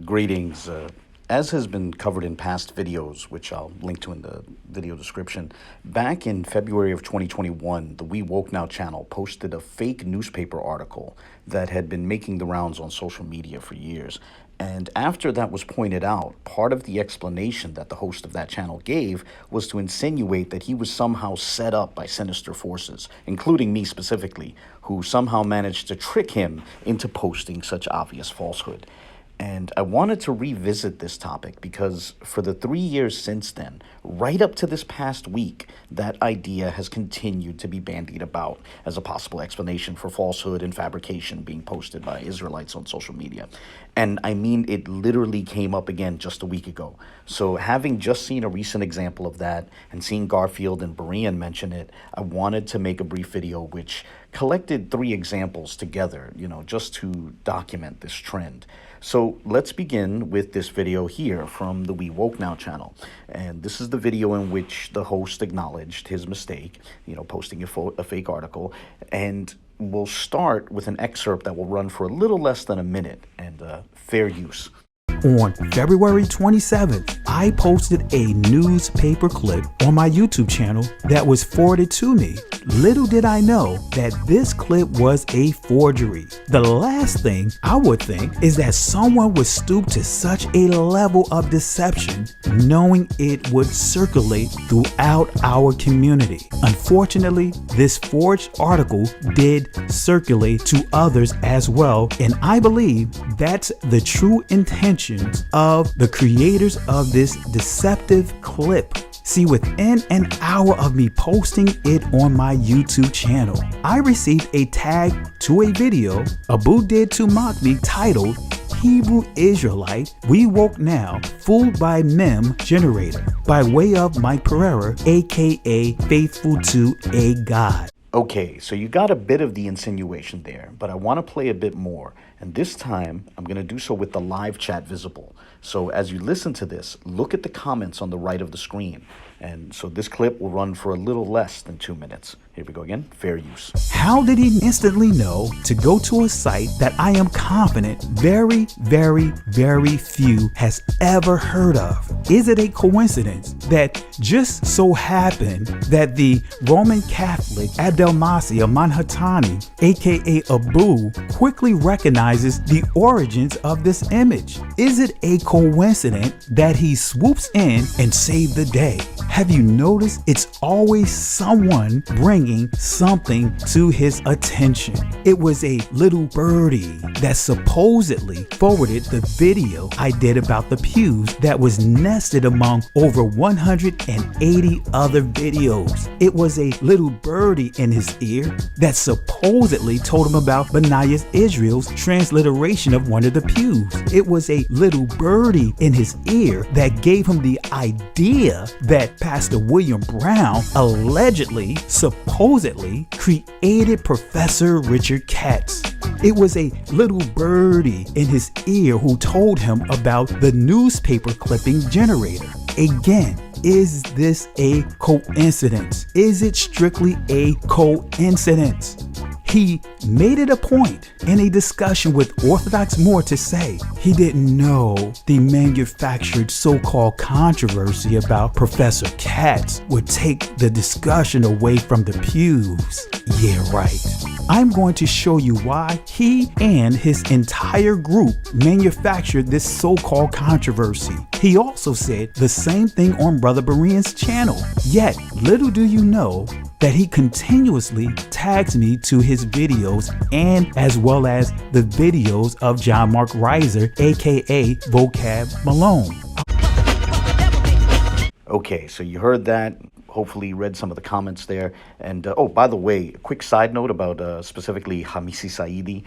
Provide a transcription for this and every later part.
Greetings. As has been covered in past videos, which I'll link to in the video description, back in February of 2021, the We Woke Now channel posted a fake newspaper article that had been making the rounds on social media for years. And after that was pointed out, part of the explanation that the host of that channel gave was to insinuate that he was somehow set up by sinister forces, including me specifically, who somehow managed to trick him into posting such obvious falsehood. And I wanted to revisit this topic because for the 3 years since then, right up to this past week, that idea has continued to be bandied about as a possible explanation for falsehood and fabrication being posted by Israelites on social media. And I mean, it literally came up again just a week ago. So having just seen a recent example of that and seeing Garfield and Berean mention it, I wanted to make a brief video which collected 3 examples together, just to document this trend. So let's begin with this video here from the We Woke Now channel. And this is the video in which the host acknowledged his mistake, posting a fake article. And we'll start with an excerpt that will run for a little less than a minute, and fair use. On February 27th, I posted a newspaper clip on my YouTube channel that was forwarded to me. Little did I know that this clip was a forgery. The last thing I would think is that someone would stoop to such a level of deception knowing it would circulate throughout our community. Unfortunately, this forged article did circulate to others as well, and I believe that's the true intention of the creators of this deceptive clip. See, within an hour of me posting it on my YouTube channel, I received a tag to a video Abu did to mock me titled Hebrew Israelite We Woke Now Fooled by Mem Generator by way of Mike Pereira, aka Faithful to a God. Okay, so you got a bit of the insinuation there, but I want to play a bit more. And this time, I'm going to do so with the live chat visible. So as you listen to this, look at the comments on the right of the screen. And so this clip will run for a little less than 2 minutes. Here we go again, fair use. How did he instantly know to go to a site that I am confident very, very, very few has ever heard of? Is it a coincidence that just so happened that the Roman Catholic Al-MaseeHee Manhattan, aka Abu, quickly recognizes the origins of this image? Is it a coincidence that he swoops in and saves the day? Have you noticed it's always someone bringing something to his attention? It was a little birdie that supposedly forwarded the video I did about the pews that was nested among over 180 other videos. It was a little birdie in his ear that supposedly told him about Benita Israel's transliteration of one of the pews. It was a little birdie in his ear that gave him the idea that Pastor William Brown allegedly, supposedly created Professor Richard Katz. It was a little birdie in his ear who told him about the newspaper clipping generator. Again, is this a coincidence? Is it strictly a coincidence? He made it a point in a discussion with Orthodox Moore to say he didn't know the manufactured so-called controversy about Professor Katz would take the discussion away from the pews. Yeah, right. I'm going to show you why he and his entire group manufactured this so-called controversy. He also said the same thing on Brother Berean's channel. Yet, little do you know that he continuously tags me to his videos and as well as the videos of John Mark Reiser, aka Vocab Malone. Okay, so you heard that. Hopefully you read some of the comments there. And oh, by the way, a quick side note about specifically Hamisi Saidi.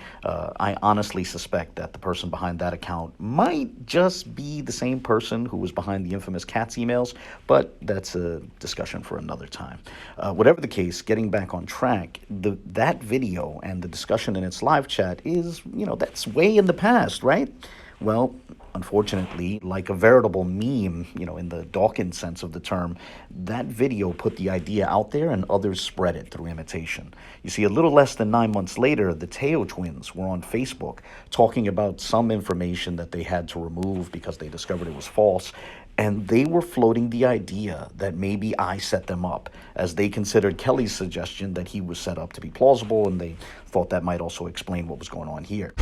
I honestly suspect that the person behind that account might just be the same person who was behind the infamous Katz emails, but that's a discussion for another time. Whatever the case, getting back on track, that video and the discussion in its live chat is, that's way in the past, right? Well, Unfortunately, like a veritable meme, in the Dawkins sense of the term, that video put the idea out there and others spread it through imitation. You see, a little less than 9 months later, the Teo twins were on Facebook talking about some information that they had to remove because they discovered it was false. And they were floating the idea that maybe I set them up, as they considered Kelly's suggestion that he was set up to be plausible, and they thought that might also explain what was going on here.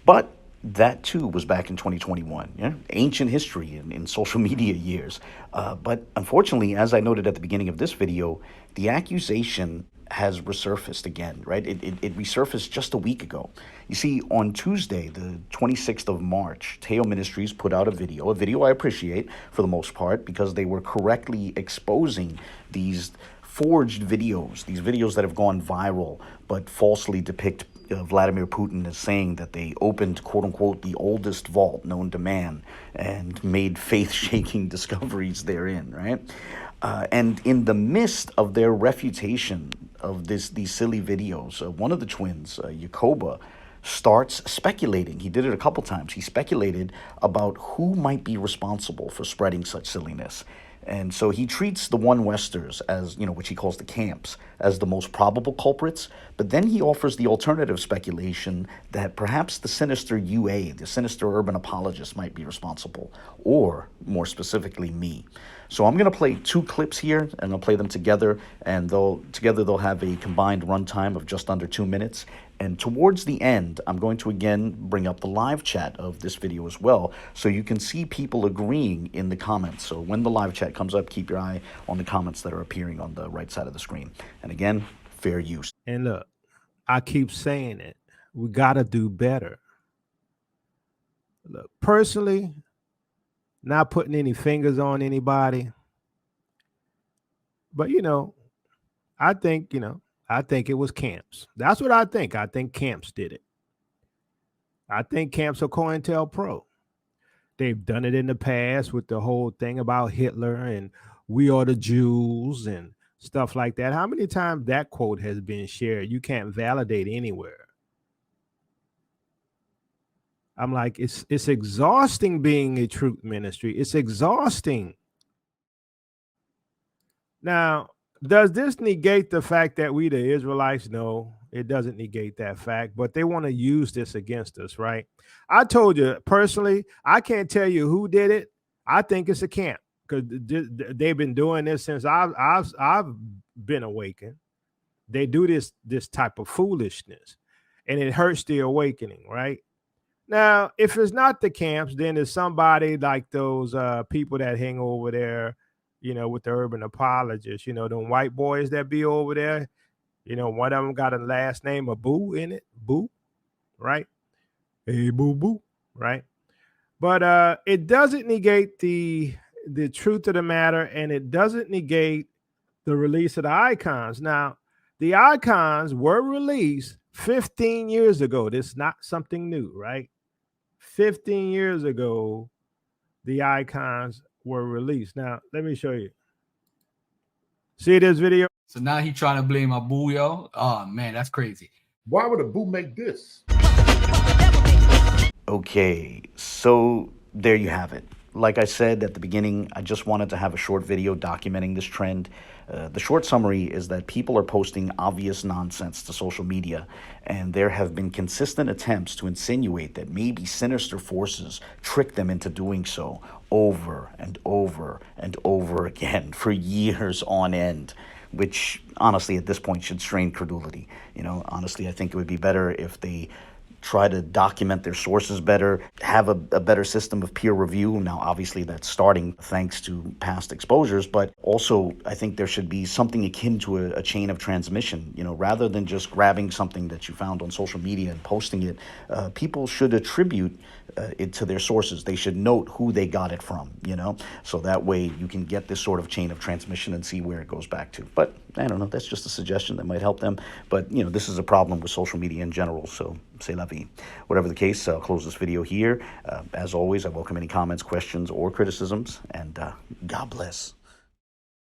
But that too was back in 2021, ancient history in social media years. But unfortunately, as I noted at the beginning of this video, the accusation has resurfaced again, right? It resurfaced just a week ago. You see, on Tuesday, the 26th of March, Teo Ministries put out a video I appreciate for the most part, because they were correctly exposing these forged videos, these videos that have gone viral, but falsely depict Vladimir Putin as saying that they opened, quote unquote, the oldest vault known to man and made faith-shaking discoveries therein, right? And in the midst of their refutation of these silly videos, one of the twins, Yakoba, starts speculating. He did it a couple times. He speculated about who might be responsible for spreading such silliness. And so he treats the one Westers as, which he calls the camps, as the most probable culprits. But then he offers the alternative speculation that perhaps the sinister UA, the sinister urban apologists, might be responsible, or more specifically me. So I'm going to play two clips here, and I'll play them together, and they'll have a combined runtime of just under 2 minutes. And towards the end, I'm going to again bring up the live chat of this video as well, so you can see people agreeing in the comments. So when the live chat comes up, keep your eye on the comments that are appearing on the right side of the screen. And again, fair use. And look, I keep saying it. We got to do better. Look, personally, not putting any fingers on anybody, but I think it was camps. That's what I think. I think camps did it. I think camps are COINTELPRO. They've done it in the past with the whole thing about Hitler and we are the Jews and stuff like that. How many times that quote has been shared? You can't validate anywhere. I'm like, it's exhausting being a truth ministry. It's exhausting. Now, does this negate the fact that we, the Israelites? No, it doesn't negate that fact, but they want to use this against us, right? I told you, personally, I can't tell you who did it. I think it's a camp, because they've been doing this since I've been awakened. They do this type of foolishness, and it hurts the awakening, right? Now, if it's not the camps, then it's somebody like those people that hang over there, with the urban apologists, them white boys that be over there. One of them got a last name of Boo in it. Boo, right? Hey, boo, boo, right? But it doesn't negate the truth of the matter, and it doesn't negate the release of the icons. Now, the icons were released 15 years ago. This is not something new, right? 15 years ago, the icons were released. Now, let me show you. See this video? So now he trying to blame Abu, yo. Oh, man, that's crazy. Why would Abu make this? Okay, so there you have it. Like I said at the beginning, I just wanted to have a short video documenting this trend. The short summary is that people are posting obvious nonsense to social media, and there have been consistent attempts to insinuate that maybe sinister forces tricked them into doing so over and over and over again for years on end, which honestly at this point should strain credulity. Honestly, I think it would be better if they try to document their sources better, have a better system of peer review. Now, obviously, that's starting thanks to past exposures, but also I think there should be something akin to a chain of transmission. Rather than just grabbing something that you found on social media and posting it, people should attribute it to their sources. They should note who they got it from, so that way you can get this sort of chain of transmission and see where it goes back to. But I don't know, that's just a suggestion that might help them. But, this is a problem with social media in general, so c'est la vie. Whatever the case, I'll close this video here. As always, I welcome any comments, questions, or criticisms, and God bless.